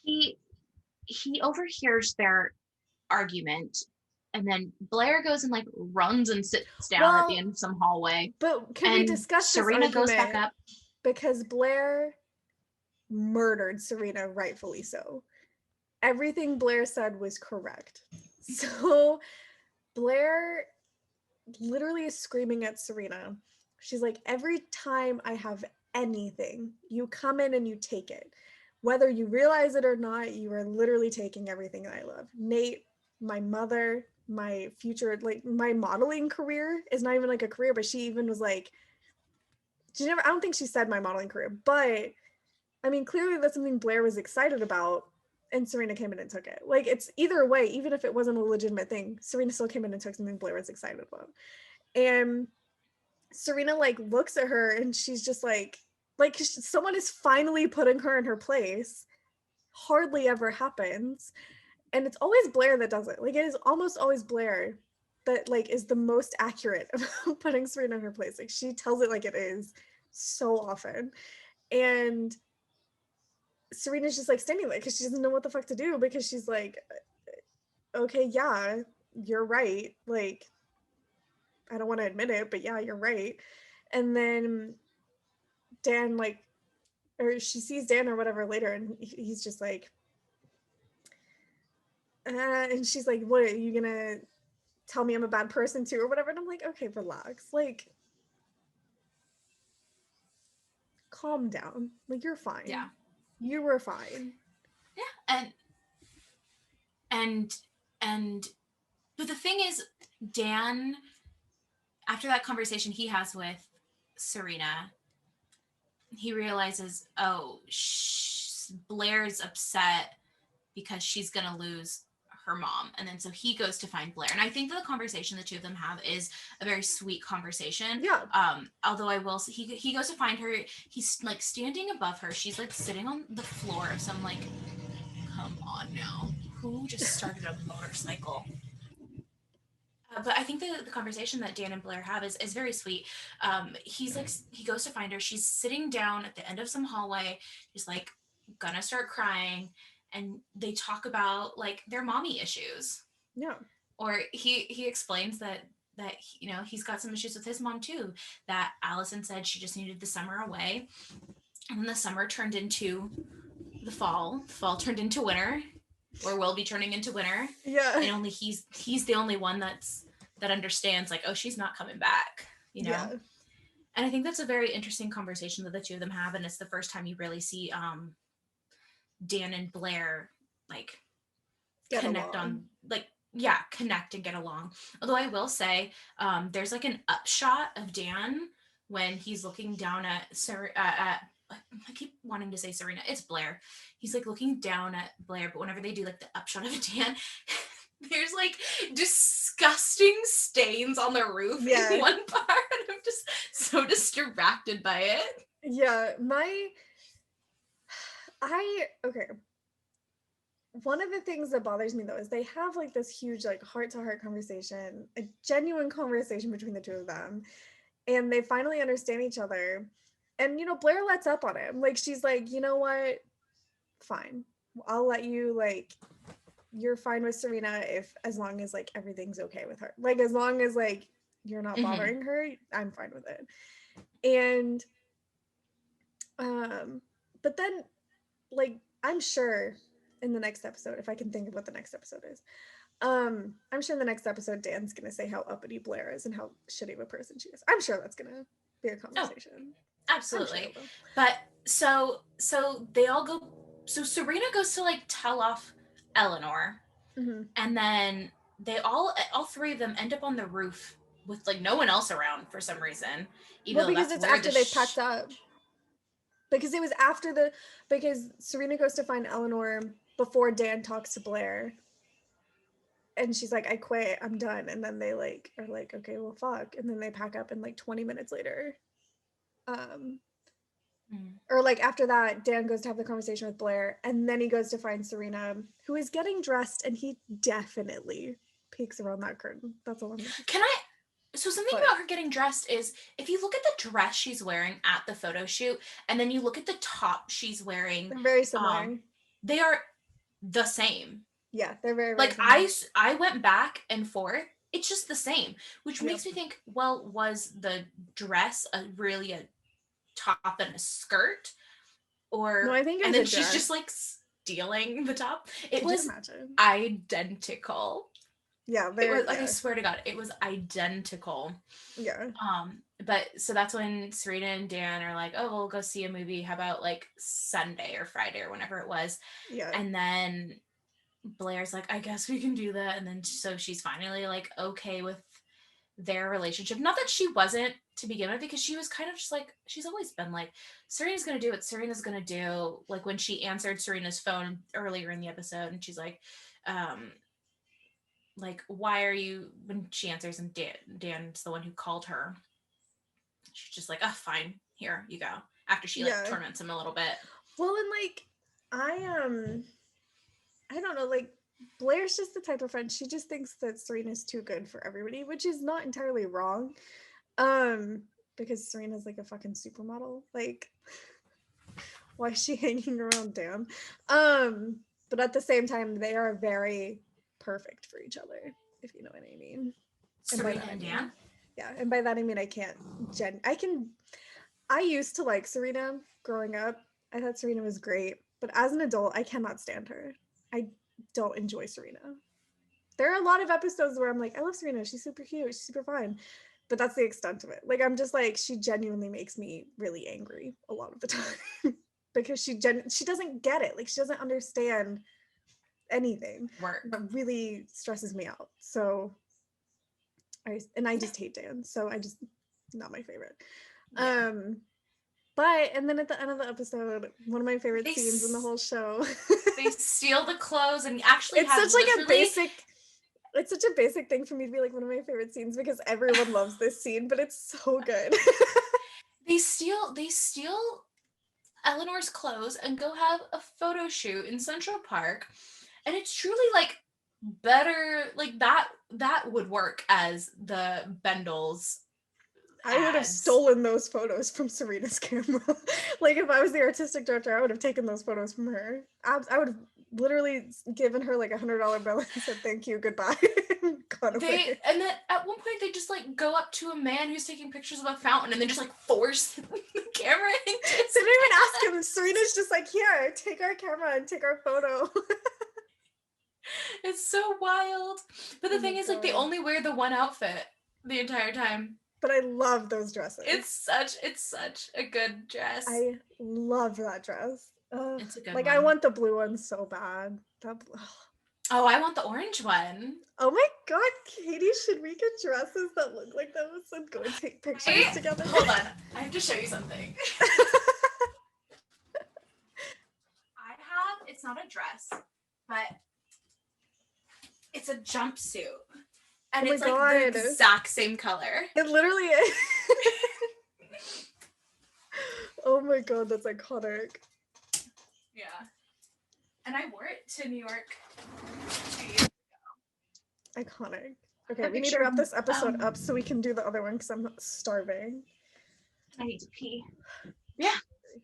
he he overhears their argument, and then Blair goes and like runs and sits down at the end of some hallway. But can we And discuss Serena this goes argument? back up. Because Blair murdered Serena, rightfully so. Everything Blair said was correct. So Blair literally is screaming at Serena. She's like, every time I have anything, you come in and you take it. Whether you realize it or not, you are literally taking everything that I love. Nate, my mother, my future, like my modeling career is not even like a career, but she even was like, I don't think she said my modeling career, but I mean, clearly that's something Blair was excited about, and Serena came in and took it. Like, it's either way, even if it wasn't a legitimate thing, Serena still came in and took something Blair was excited about. And Serena like looks at her and she's just like someone is finally putting her in her place. Hardly ever happens. And it's always Blair that does it. Like, it is almost always Blair that like is the most accurate about putting Serena in her place. Like, she tells it like it is so often. And Serena's just like standing there because she doesn't know what the fuck to do, because she's like, okay, yeah, you're right. Like, I don't want to admit it, but yeah, you're right. And then Dan, like, or she sees Dan or whatever later, and he's just like, and she's like, what, are you gonna tell me I'm a bad person too, or whatever? And I'm like, okay, relax. Like, calm down. Like, you're fine. Yeah. You were fine. Yeah. And but the thing is, Dan, after that conversation he has with Serena, he realizes, oh, Blair's upset because she's gonna lose her mom. And then so he goes to find Blair. And I think that the conversation the two of them have is a very sweet conversation. Yeah. Although I will say he goes to find her. He's like standing above her. She's like sitting on the floor of some like, come on now, who just started a motorcycle? But I think the conversation that Dan and Blair have is very sweet. He's like, he goes to find her. She's sitting down at the end of some hallway, just like gonna start crying. And they talk about like their mommy issues. Yeah. Or he explains that that he's got some issues with his mom too. That Allison said she just needed the summer away, and then the summer turned into the fall. The fall turned into winter, or will be turning into winter. Yeah. And only he's the only one that understands, like, oh, she's not coming back. Yeah. And I think that's a very interesting conversation that the two of them have, and it's the first time you really see Dan and Blair like connect on, like, yeah, connect and get along. Although I will say, there's like an upshot of Dan when he's looking down at I keep wanting to say Serena. It's Blair. He's like looking down at Blair, but whenever they do like the upshot of Dan, there's like disgusting stains on the roof in one part. I'm just so distracted by it. Yeah, okay. One of the things that bothers me though is they have like this huge like heart-to-heart conversation, a genuine conversation between the two of them, and they finally understand each other. And Blair lets up on him. Like, she's like, you know what? Fine. I'll let you, like, you're fine with Serena as long as like everything's okay with her. Like, as long as like you're not bothering her, I'm fine with it. And but then, like, I'm sure in the next episode, if I can think of what the next episode is, I'm sure in the next episode Dan's gonna say how uppity Blair is and how shitty of a person she is. I'm sure that's gonna be a conversation. Oh, absolutely. Sure. But so they all go, so Serena goes to like tell off Eleanor, and then they all three of them end up on the roof with like no one else around for some reason. Well, because it's after they packed up. Because it was because Serena goes to find Eleanor before Dan talks to Blair. And she's like, I quit, I'm done. And then they like are like, okay, well, fuck. And then they pack up, and like 20 minutes later, or like after that, Dan goes to have the conversation with Blair, and then he goes to find Serena, who is getting dressed, and he definitely peeks around that curtain. That's all I'm gonna say. So something about her getting dressed is, if you look at the dress she's wearing at the photo shoot, and then you look at the top she's wearing, they're very similar. They are the same. Yeah, they're very, like, very I went back and forth. It's just the same, which makes me think, well, was the dress really a top and a skirt, or no? I think and then she's just like stealing the top. It was identical. Yeah, I swear to God, it was identical. Yeah. But so that's when Serena and Dan are like, oh, we'll go see a movie. How about like Sunday or Friday or whenever it was? Yeah. And then Blair's like, I guess we can do that. And then so she's finally like okay with their relationship. Not that she wasn't to begin with, because she was kind of just like, she's always been like, Serena's gonna do what Serena's gonna do. Like when she answered Serena's phone earlier in the episode, and she's like, why are you, when she answers and Dan's the one who called her, she's just like, oh, fine, here you go, after she like torments him a little bit. Well, and like I don't know, like Blair's just the type of friend, she just thinks that Serena's too good for everybody, which is not entirely wrong, because Serena's like a fucking supermodel. Like, why is she hanging around Dan? But at the same time, they are very perfect for each other, if you know what I mean. Serena and Dan? Yeah, and by that I mean I used to like Serena growing up. I thought Serena was great, but as an adult, I cannot stand her. I don't enjoy Serena. There are a lot of episodes where I'm like, I love Serena, she's super cute, she's super fine, but that's the extent of it. Like, I'm just like, she genuinely makes me really angry a lot of the time because she doesn't get it. Like, she doesn't understand anything. That really stresses me out. So I just hate Dan, so I just, not my favorite. But and then at the end of the episode, one of my favorite scenes in the whole show, they steal the clothes and actually it's such a basic thing for me to be like one of my favorite scenes, because everyone loves this scene, but it's so good. They steal Eleanor's clothes and go have a photo shoot in Central Park, and it's truly like better, like that would work as the Bendels. I would have stolen those photos from Serena's camera. Like, if I was the artistic director, I would have taken those photos from her. I would have literally given her like $100 bill and said thank you, goodbye, and gone away. And then at one point they just like go up to a man who's taking pictures of a fountain and then just like force the camera into his They didn't even ask him. Serena's just like, here, take our camera and take our photo. It's so wild. But the Oh thing my is, like, they God. only wear the one outfit the entire time. But I love those dresses. It's such a good dress. I love that dress. It's a good like one. I want the blue one so bad. Oh, I want the orange one. Oh my God, Katie, should we get dresses that look like those and go and take pictures together? Hold on, I have to show you something. It's not a dress, but it's a jumpsuit. And it's like the exact same color. It literally is. Oh my God, that's iconic. Yeah. And I wore it to New York 2 years ago. Iconic. Okay, we need to wrap this episode up so we can do the other one because I'm starving. I need to pee. Yeah.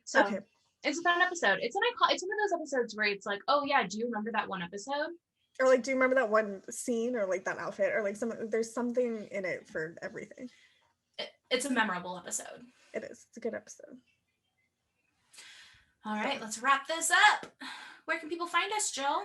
So okay. It's a fun episode. It's one of those episodes where it's like, oh yeah, do you remember that one episode? Or like, do you remember that one scene or like that outfit or like there's something in it for everything. It's a memorable episode. It is. It's a good episode. All right, let's wrap this up. Where can people find us, Jill?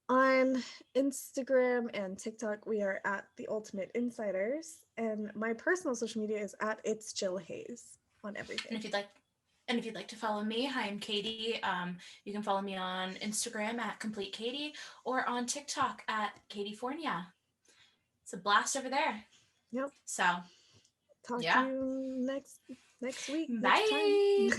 On Instagram and TikTok, we are at The Ultimate Insiders. And my personal social media is at It's Jill Hayes on everything. And if you'd like to follow me, hi, I'm Katie. You can follow me on Instagram at Complete Katie or on TikTok at Katiefornia. It's a blast over there. Yep. So talk to you next week. Bye.